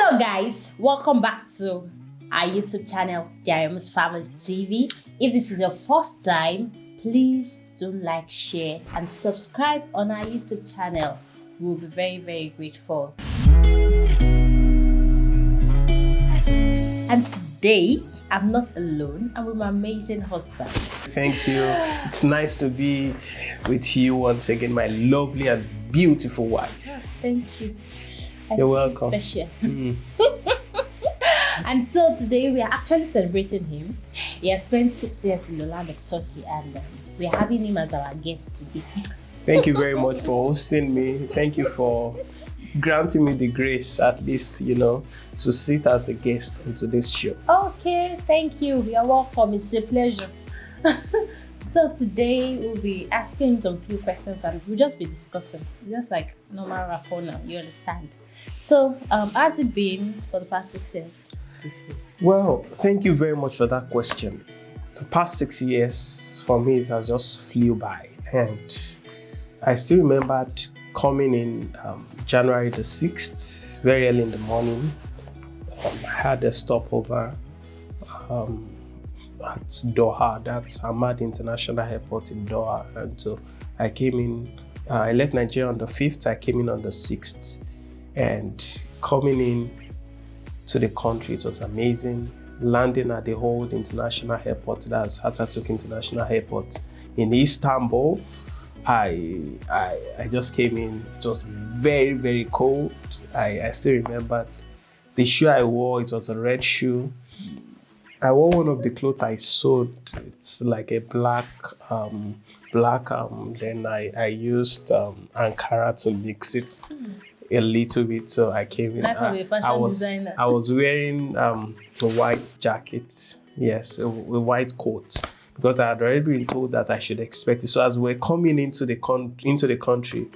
Hello guys, welcome back to our YouTube channel, Diamonds Family TV. If this is your first time, please do like, share and subscribe on our YouTube channel. We'll be very, very grateful. And today, I'm not alone. I'm with my amazing husband. Thank you. It's nice to be with you once again, my lovely and beautiful wife. Oh, thank you. You're welcome. Special. And so today we are actually celebrating him. He has spent 6 years in the land of Turkey, and we are having him as our guest today. Thank you very much for hosting me. Thank you for granting me the grace, at least, to sit as the guest on today's show. Okay, thank you. You're welcome. It's a pleasure. So today we'll be asking some few questions and we'll just be discussing, just like normal rapport now, you understand. So how's it been for the past 6 years? Well, thank you very much for that question. The past 6 years for me, it has just flew by, and I still remembered coming in January the 6th, very early in the morning. I had a stopover at Doha, that's Ahmad International Airport in Doha. And so I came in, I left Nigeria on the 5th, I came in on the 6th. And coming in to the country, it was amazing. Landing at the Hold International Airport, that's Atatürk International Airport in Istanbul. I just came in, it was very, very cold. I still remember the shoe I wore, it was a red shoe. I wore one of the clothes I sewed. It's like a black, then I used Ankara to mix it a little bit. So I came in. I was wearing a white jacket, yes, a white coat, because I had already been told that I should expect it. So as we're coming into the country,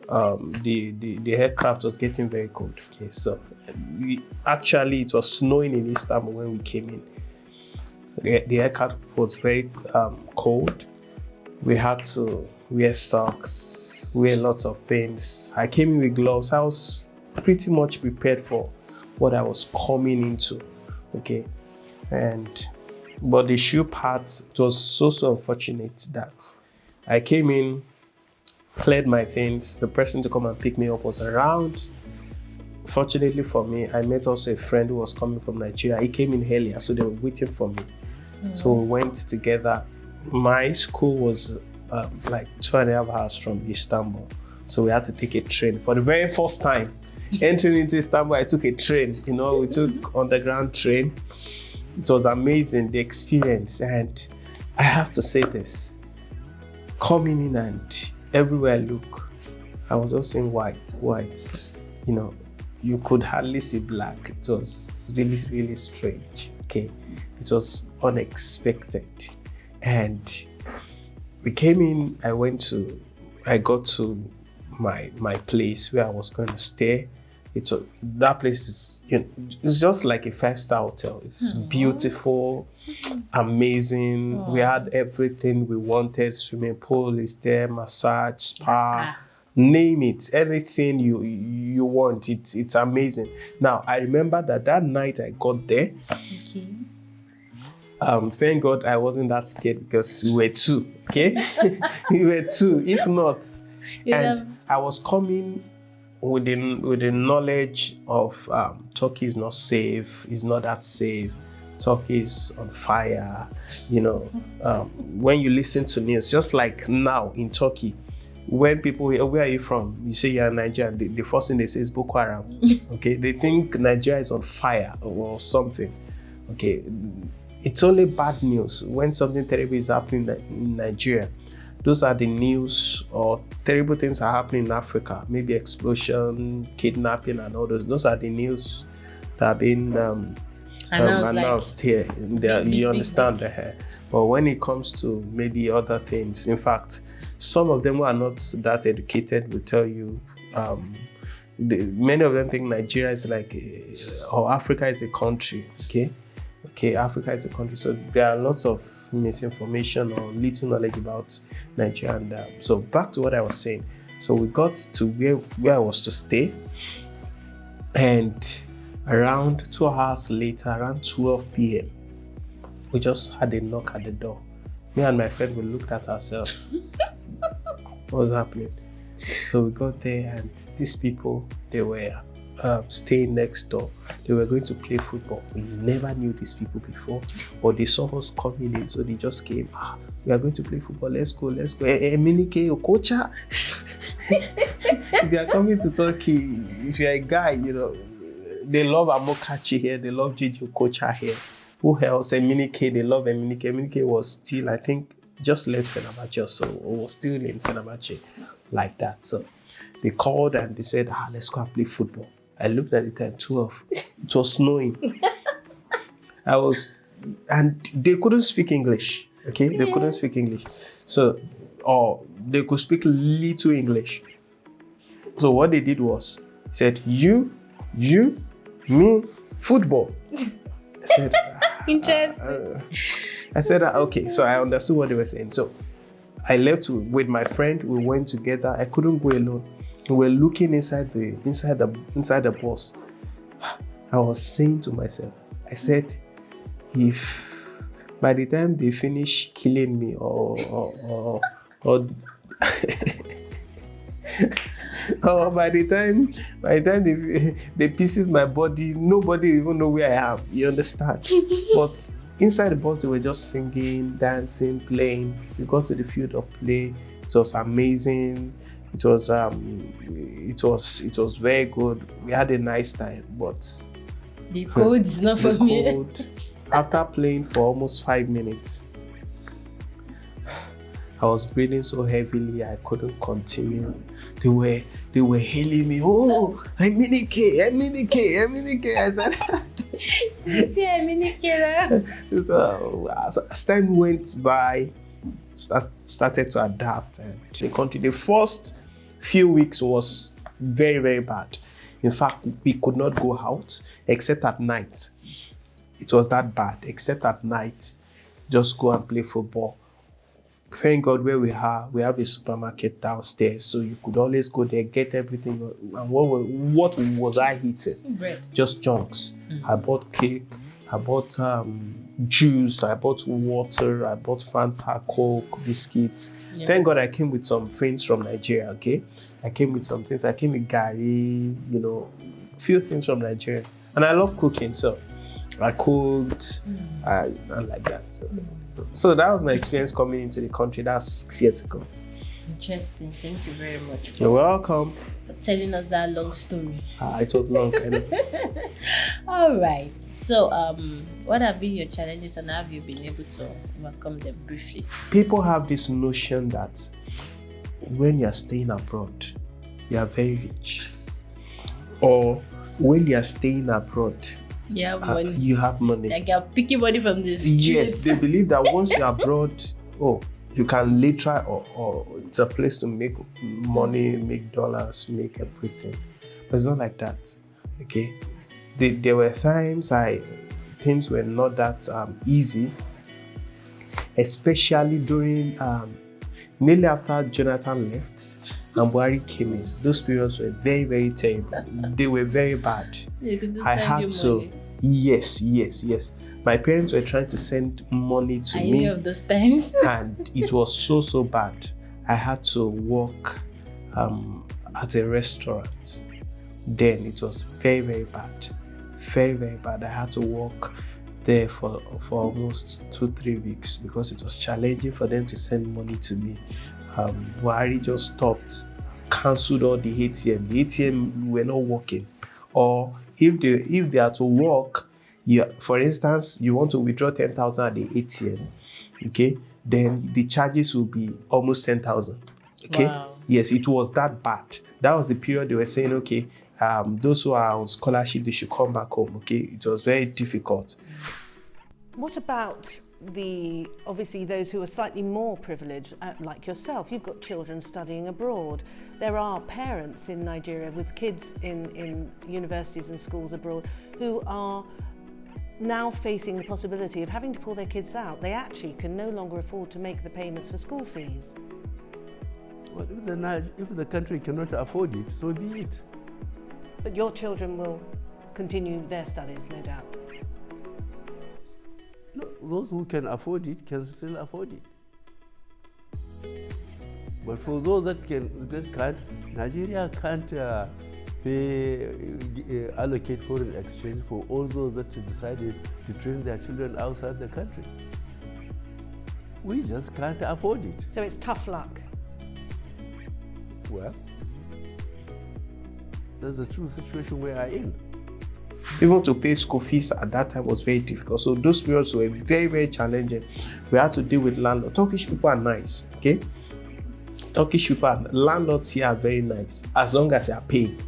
the aircraft was getting very cold. Okay, so it was snowing in Istanbul when we came in. The aircraft was very cold. We had to wear socks, wear lots of things. I came in with gloves. I was pretty much prepared for what I was coming into. Okay, but the shoe part, it was so unfortunate that I came in, cleared my things. The person to come and pick me up was around. Fortunately for me, I met also a friend who was coming from Nigeria. He came in earlier, so they were waiting for me. So we went together. My school was like 2.5 hours from Istanbul. So we had to take a train. For the very first time entering into Istanbul, I took a train. We took underground train. It was amazing, the experience. And I have to say this, coming in and everywhere I look, I was just seeing white. You could hardly see black. It was really, really strange. Okay, it was unexpected. And we came in, I got to my place where I was going to stay. That place is, it's just like a 5-star hotel. It's beautiful, amazing. We had everything we wanted. Swimming pool is there, massage, spa. Name it, anything you want, it's amazing. Now, I remember that night I got there. Okay. Thank God I wasn't that scared because we were two, okay? We were two, if not. Yeah. And I was coming with the knowledge of Turkey is not safe, it's not that safe. Turkey is on fire, when you listen to news, just like now in Turkey, when people, where are you from? You say you're Nigerian, the first thing they say is Boko Haram. Okay, they think Nigeria is on fire or something. Okay, it's only bad news when something terrible is happening in Nigeria. Those are the news, or terrible things are happening in Africa, maybe explosion, kidnapping, and all those. Those are the news that have been announced here. You understand that. But when it comes to maybe other things, in fact, some of them who are not that educated will tell you, many of them think Nigeria is like, or Africa is a country, okay, Africa is a country. So there are lots of misinformation or little knowledge about Nigeria. And so back to what I was saying. So we got to where I was to stay, and Around 2 hours later, around 12 p.m., we just had a knock at the door. Me and my friend, we looked at ourselves. What was happening? So we got there, and these people, they were staying next door. They were going to play football. We never knew these people before, but they saw us coming in, so they just came. We are going to play football. Let's go. Minike, Okocha. If you are coming to Turkey, if you're a guy, they love Amokachi here. They love Gigi Okocha here. Who else? Eminike, they love Eminike. Eminike was still, I think, just left Fenerbahce, so was still in Fenerbahce like that. So they called and they said, let's go and play football. I looked at the time, 12. It was snowing. And they couldn't speak English, okay? They couldn't speak English. So, or they could speak little English. So what they did was, said, you, me, football. I said, interesting. I said, okay, so I understood what they were saying. So I left with my friend. We went together. I couldn't go alone. We were looking inside the bus. I was saying to myself, I said, if by the time they finish killing me or by the time they pieces my body, nobody even know where I am. You understand? But inside the bus, they were just singing, dancing, playing. We got to the field of play. It was amazing. It was very good. We had a nice time, but the code is not for me. After playing for almost 5 minutes, I was breathing so heavily I couldn't continue. They were hailing me. Oh, I'm Minike. I said, yeah, Minike. So as time went by, started to adapt, and the country. The first few weeks was very, very bad. In fact, we could not go out except at night. It was that bad. Except at night, just go and play football. Thank God where we have a supermarket downstairs, so you could always go there, get everything. And what was I eating? Bread. Just junks. I bought cake, I bought juice, I bought water, I bought Fanta, Coke, biscuits. Yeah. Thank God I came with some things from Nigeria, okay? I came with some things. I came with gari, few things from Nigeria. And I love cooking, so I cooked and like that. So that was my experience coming into the country. That's 6 years ago. Interesting. Thank you very much. You're welcome. For telling us that long story. It was long. All right. So, what have been your challenges and have you been able to overcome them briefly? People have this notion that when you're staying abroad, you are very rich. Or when you're staying abroad, you have money. You have money. Like you're picking money from the street. Yes, they believe that once you're abroad, you can literally, or it's a place to make money, make dollars, make everything. But it's not like that, okay? There were times things were not that easy, especially during, nearly after Jonathan left and Buhari came in. Those periods were very, very terrible. They were very bad. I had to, yes. My parents were trying to send money to me. I knew of those times. And it was so bad. I had to work at a restaurant. Then it was very, very bad. Very, very bad. I had to work there for almost 2-3 weeks because it was challenging for them to send money to me. Buhari just stopped, cancelled all the ATM. The ATM were not working. Or if they are to work, for instance, you want to withdraw 10,000 at the ATM, okay? Then the charges will be almost 10,000, okay? Wow. Yes, it was that bad. That was the period they were saying, okay, those who are on scholarship, they should come back home, okay? It was very difficult. What about obviously those who are slightly more privileged, like yourself? You've got children studying abroad. There are parents in Nigeria with kids in universities and schools abroad who are now facing the possibility of having to pull their kids out. They actually can no longer afford to make the payments for school fees. Well, if the country cannot afford it, so be it. But your children will continue their studies, no doubt. No, those who can afford it can still afford it. But for those that can't, Nigeria can't allocate foreign exchange for all those that decided to train their children outside the country. We just can't afford it. So it's tough luck. Well, that's the true situation we are in. Even to pay school fees at that time was very difficult. So those periods were very, very challenging. We had to deal with landlords. Turkish people are nice, okay? Turkish people, landlords here are very nice, as long as you are paying,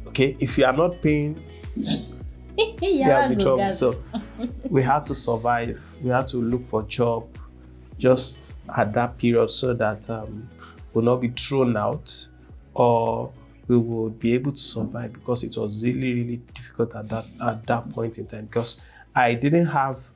okay? If you are not paying, there will be trouble. So we had to survive. We had to look for a job just at that period so that we'll not be thrown out, or we will be able to survive, because it was really, really difficult at that point in time, because I didn't have,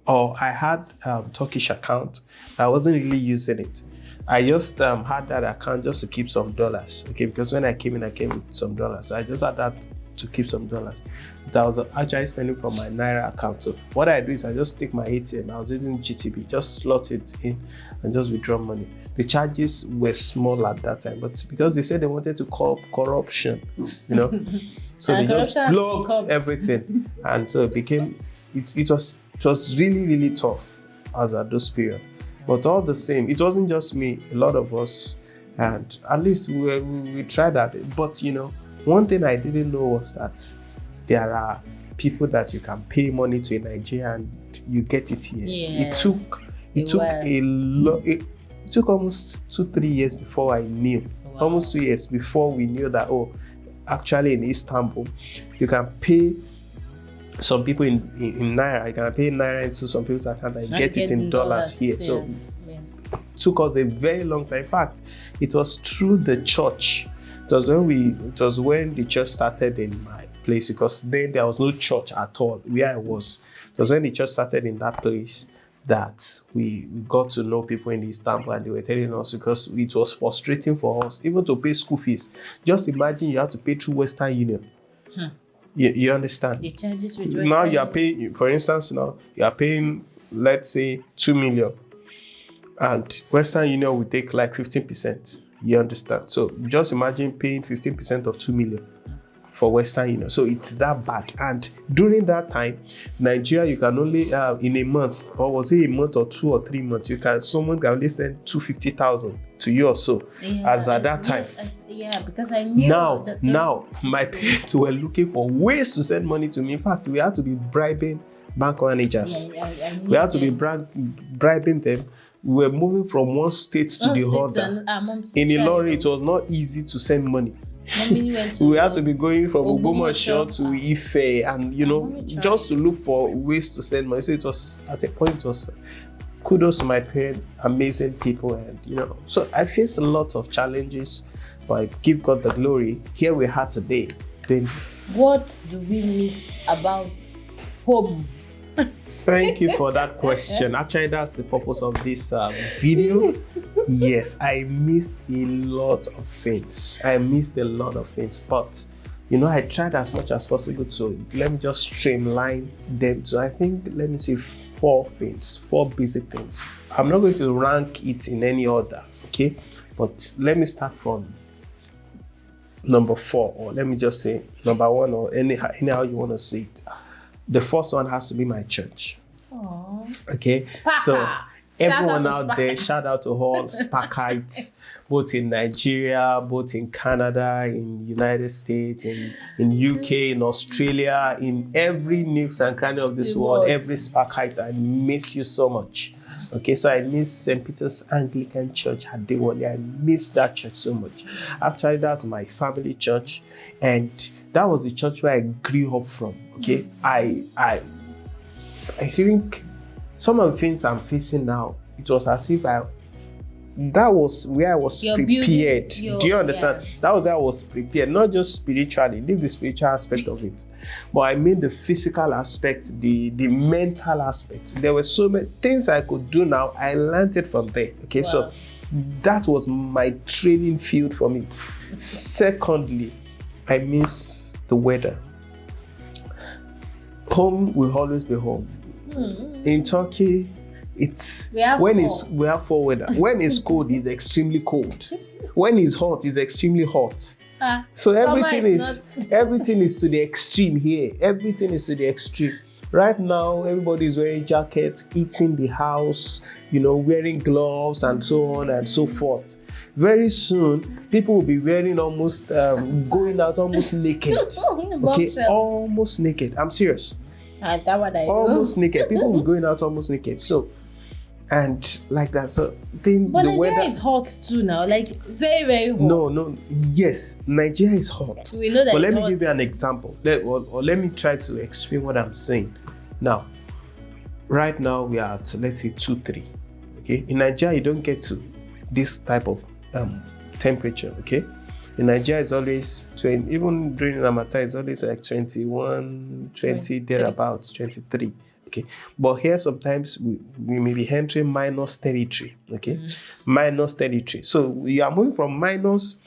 or I had Turkish account, but I wasn't really using it. I just had that account just to keep some dollars, okay? Because when I came in, I came with some dollars. So I just had that to keep some dollars. But I was actually spending from my Naira account. So what I do is I just take my ATM. I was using GTB, just slot it in and just withdraw money. The charges were small at that time, but because they said they wanted to curb corruption, you know, so they just blocked everything, and so it became. It was really, really tough as at those period. But all the same, it wasn't just me. A lot of us, and at least we tried that. But you know, one thing I didn't know was that there are people that you can pay money to in Nigeria and you get it here. Yes. It took almost 2-3 years before I knew. Wow. Almost 2 years before we knew that, oh, actually in Istanbul, you can pay some people in Naira. You can pay Naira into some people's account and get it in dollars here. Yeah. So it took us a very long time. In fact, it was through the church. It was when the church started in my place, because then there was no church at all where I was. It was when the church started in that place that we got to know people in Istanbul, and they were telling us, because it was frustrating for us even to pay school fees. Just imagine you have to pay through Western Union. You understand? The charges with now you are paying, for instance, now you are paying, let's say, 2 million, and Western Union will take like 15%. You understand? So just imagine paying 15% of 2 million for Western Union. So it's that bad. And during that time, Nigeria, you can only in a month, or was it a month or 2 or 3 months, someone can only send 250,000 to you or so, as at that time. Because I knew now my parents were looking for ways to send money to me. In fact, we had to be bribing bank managers. We had to be bribing them. We were moving from one state to the other. In Ilorin, it was not easy to send money. We had to be going from Ogbomoso to Ife, and you know, just to look for ways to send money. So it was, at a point, it was kudos to my parents, amazing people, and you know, so I faced a lot of challenges, but I give God the glory. Here we are today. What do we miss about home? Thank you for that question. Actually, that's the purpose of this video. Yes, I missed a lot of things. But you know, I tried as much as possible to, let me just streamline them to, I think, let me say 4 basic things. I'm not going to rank it in any order, okay? But let me start from number 4, or let me just say number 1, or anyhow you want to say it. The first one has to be my church. Aww. Okay, Sparker. so everyone out there, shout out to all Sparkites, both in Nigeria, both in Canada, in United States, in UK, in Australia, in every nooks and cranny of this world, every Sparkite, I miss you so much. Okay, so I miss St. Peter's Anglican Church at Dewali. I miss that church so much. Actually, that's my family church, and that was the church where I grew up from. Okay, I think some of the things I'm facing now, it was as if that was where I was prepared. Do you understand? Yeah. That was where I was prepared, not just spiritually, leave the spiritual aspect of it, but I mean the physical aspect, the mental aspect. There were so many things I could do now. I learned it from there. Okay, wow. So that was my training field for me. Secondly, I miss the weather. home will always be home. In Turkey, we have four weather. When it's cold, it's extremely cold. When it's hot, it's extremely hot. So everything is to the extreme here. Everything is to the extreme. Right now, everybody is wearing jackets, eating the house, wearing gloves and so on and so forth. Very soon, people will be wearing almost, going out almost naked. Okay, almost naked. I'm serious. Almost naked. People will be going out almost naked. So, and like that. So, the Nigeria is hot too now. Like very, very hot. No. Yes, Nigeria is hot. We know that. But let me give you an example. Let me try to explain what I'm saying. Now, right now we are at, let's say, 2-3. Okay, in Nigeria you don't get to this type of temperature. Okay, in Nigeria it's always 20. Even during Ramadan it's always like 21, 20 thereabouts, 23. Okay, but here sometimes we may be entering minus territory. Okay, minus territory. So we are moving from minus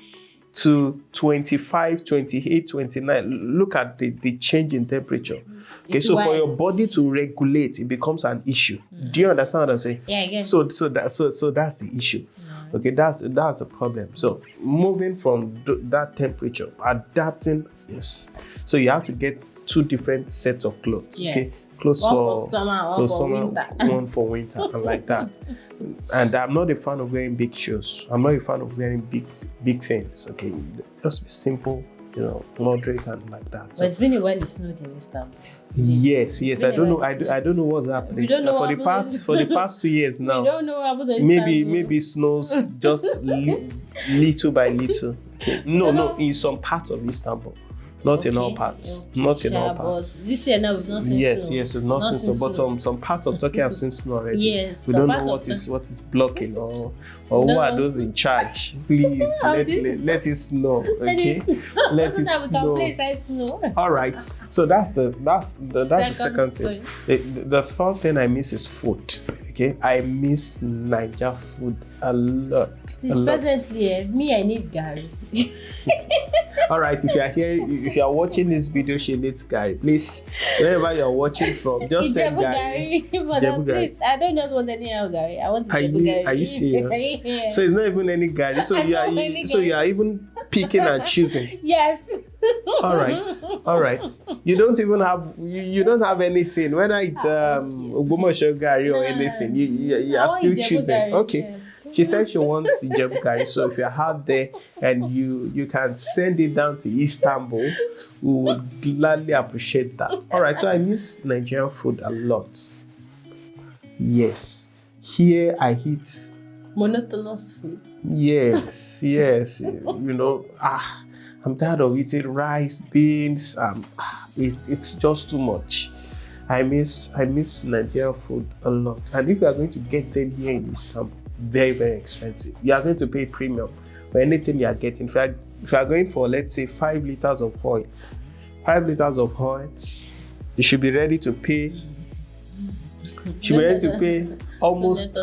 to 25, 28, 29. Look at the change in temperature. Okay, so for your body to regulate, it becomes an issue. Do you understand what I'm saying? Yeah, I guess. So that's the issue. Okay, that's the problem. So moving from that temperature, adapting, yes. So you have to get two different sets of clothes. Yeah. Okay, clothes for summer, winter. One for winter, and like that. And I'm not a fan of wearing big shoes. I'm not a fan of wearing big things. Okay, just be simple, moderate and like that. So, but it's been a while it snowed in Istanbul. Yes. I don't know. I don't know what's happening. We don't know for the past 2 years now. We don't know what happened in Istanbul. Maybe snows just little by little. Okay. No, in some parts of Istanbul. Not in all parts. Not in all parts. This year now we've not seen snow. Yes, we've not seen snow. But some parts of Turkey have seen snow already. Yes. We don't know what is blocking or who are those in charge. Please let it snow. Okay. Let it snow. All right. So that's the second thing. The third thing I miss is food. Okay, I miss Niger food a lot. Presently, me, I need Gary. All right, if you are watching this video, she needs Gary. Please, wherever you are watching from, just send Gary. Please, I don't just want any other Gary. I want Gary. Are you serious? Yeah. So it's not even any Gary. So you are even picking and choosing. Yes. All right. You don't even have you don't have anything, whether it's Ogbomoso Gary or anything. You are still choosing. Gary. Okay. Yeah. She said she wants Ijebu Gari. So if you're out there and you can send it down to Istanbul, we would gladly appreciate that. All right, so I miss Nigerian food a lot. Yes. Here I eat monotonous food. Yes. I'm tired of eating rice, beans. It's just too much. I miss Nigerian food a lot. And if you are going to get them here in Istanbul, very, very expensive. You are going to pay premium for anything you are getting. If you are going for, let's say, 5 liters of oil, you should be ready to pay. Almost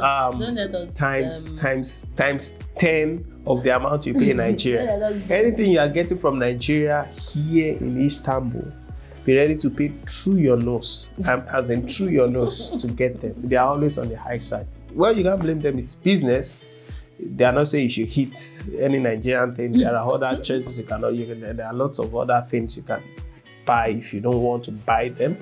times 10 of the amount you pay in Nigeria. Anything you are getting from Nigeria here in Istanbul, be ready to pay through your nose, as in through your nose to get them. They are always on the high side. Well, you can't blame them. It's business. They are not saying you should hit any Nigerian thing. There are other choices you cannot. There are lots of other things you can buy if you don't want to buy them.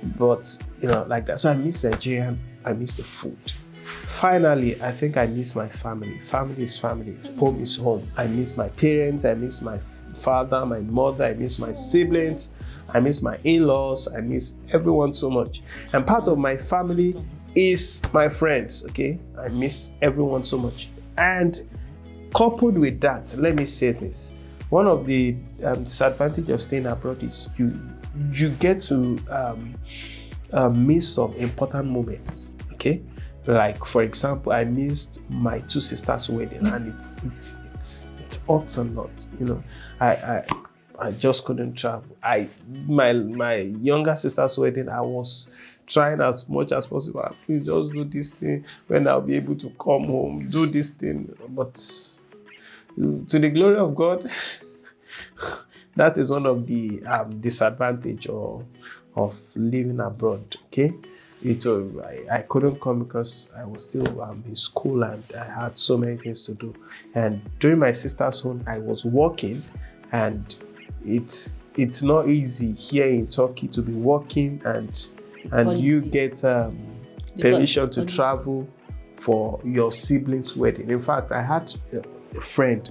But like that. So I miss Nigeria. I miss the food. Finally, I think I miss my family. Family is family. Home is home. I miss my parents. I miss my father, my mother. I miss my siblings. I miss my in-laws. I miss everyone so much. And part of my family is my friends. Okay, I miss everyone so much. And coupled with that, let me say this: one of the disadvantages of staying abroad is you get to miss some important moments. Okay, like for example, I missed my 2 sisters' wedding, and it's hot a lot. I just couldn't travel. My younger sister's wedding, I was trying as much as possible. Please just do this thing when I'll be able to come home. Do this thing, but to the glory of God, that is one of the disadvantage or of living abroad. Okay, I couldn't come because I was still in school and I had so many things to do. And during my sister's home, I was working, and it's not easy here in Turkey to be working and you get permission to travel for your sibling's wedding. In fact, I had a friend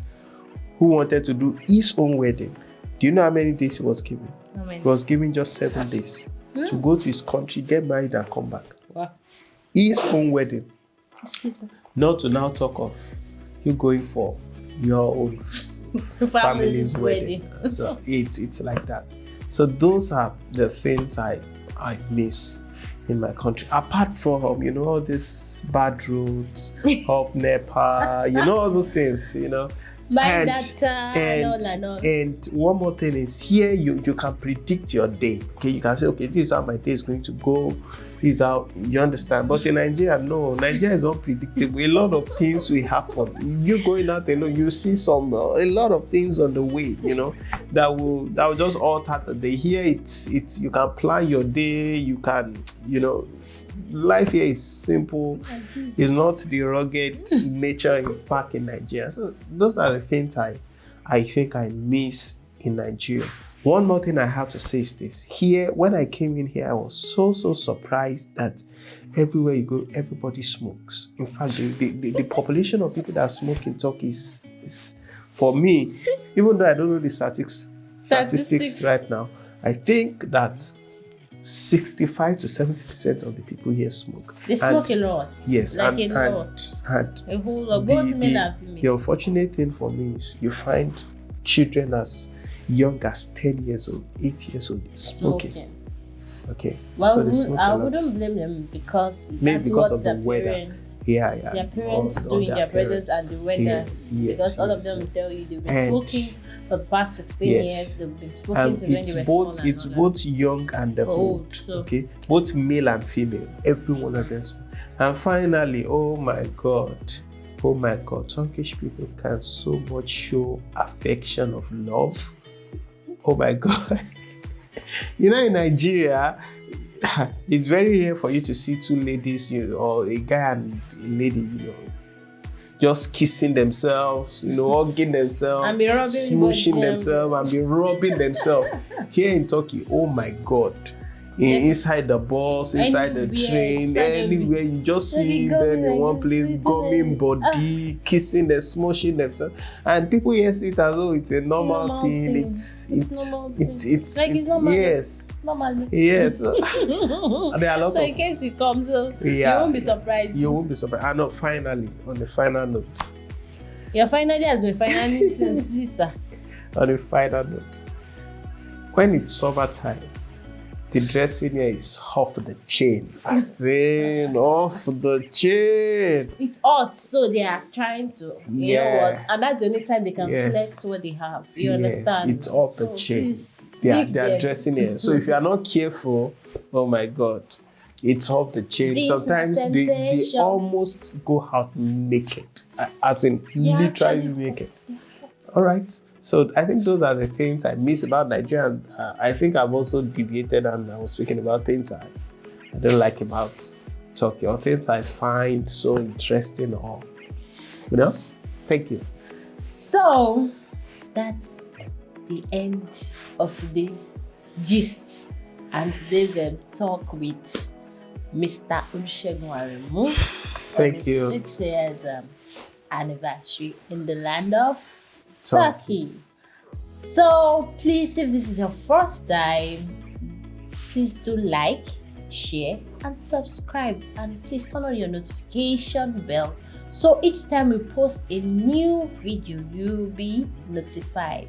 who wanted to do his own wedding. Do you know how many days he was given? He was given just 7 days to go to his country, get married, and come back. Wow. His own wedding. Excuse me. Not to now talk of you going for your own family's wedding. So it's like that. So those are the things I miss in my country. Apart from, all these bad roads, up NEPA, all those things, My data and all. And one more thing is, here you can predict your day. Okay, you can say, okay, this is how my day is going to go. This is how, you understand. But in Nigeria, no, Nigeria is unpredictable. A lot of things will happen. You going out there, you see a lot of things on the way, that will just alter the day. Here, it's you can plan your day. You can, life here is simple. It's not the rugged nature back in Nigeria. So those are the things I think I miss in Nigeria. One more thing I have to say is this. Here, when I came in here, I was so surprised that everywhere you go, everybody smokes. In fact, the population of people that smoke in Turkey is for me, even though I don't know the statistics right now, I think that 65 to 70% of the people here smoke. They smoke a lot. Yes, like a lot. And a whole lot, both male and female. The unfortunate thing for me is you find children as young as 10 years old, 8 years old smoking. Okay. Well, so I wouldn't blame them because that's what their parents. Yeah. Their parents doing their brothers and the weather. Yes, because all of them will tell you they've been smoking for the past 16 years. They've been smoking since when they were small. It's both young and old. So. Okay. Both male and female. Every one of them. And finally, oh my God, Turkish people can so much show affection of love. Oh my God. In Nigeria, it's very rare for you to see two ladies, or a guy and a lady, just kissing themselves, hugging themselves, smooshing themselves, and be rubbing themselves. Here in Turkey, oh my God. Inside the bus, inside the train, anywhere, you just see them in one place, gumming body, kissing them, smushing themselves, and people here see it as though it's a normal thing. It's normal. Yes. Normal. Yes. There are lots in case it comes, you won't be surprised. You won't be surprised. And finally, on the final note. Your finally has been finally since, please, sir. On the final note, when it's summertime, the dressing here is off the chain. As in, off the chain. It's hot, so they are trying to, you know what? And that's the only time they can flex what they have. You understand? It's off the chain. They are dressing here. So if you are not careful, oh my God, it's off the chain. Sometimes they almost go out naked. As in, literally naked. All right. So I think those are the things I miss about Nigeria. I think I've also deviated and I was speaking about things I don't like about Turkey, or things I find so interesting, or, Thank you. So that's the end of today's gist and today's talk with Mr. Olusegun Aremu. Thank you. 6 years anniversary in the land of Turkey. So please, if this is your first time, please do like, share and subscribe, and please turn on your notification bell so each time we post a new video you'll be notified.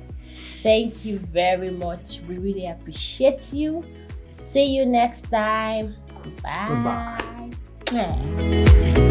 Thank you very much. We really appreciate you. See you next time. Bye. Bye.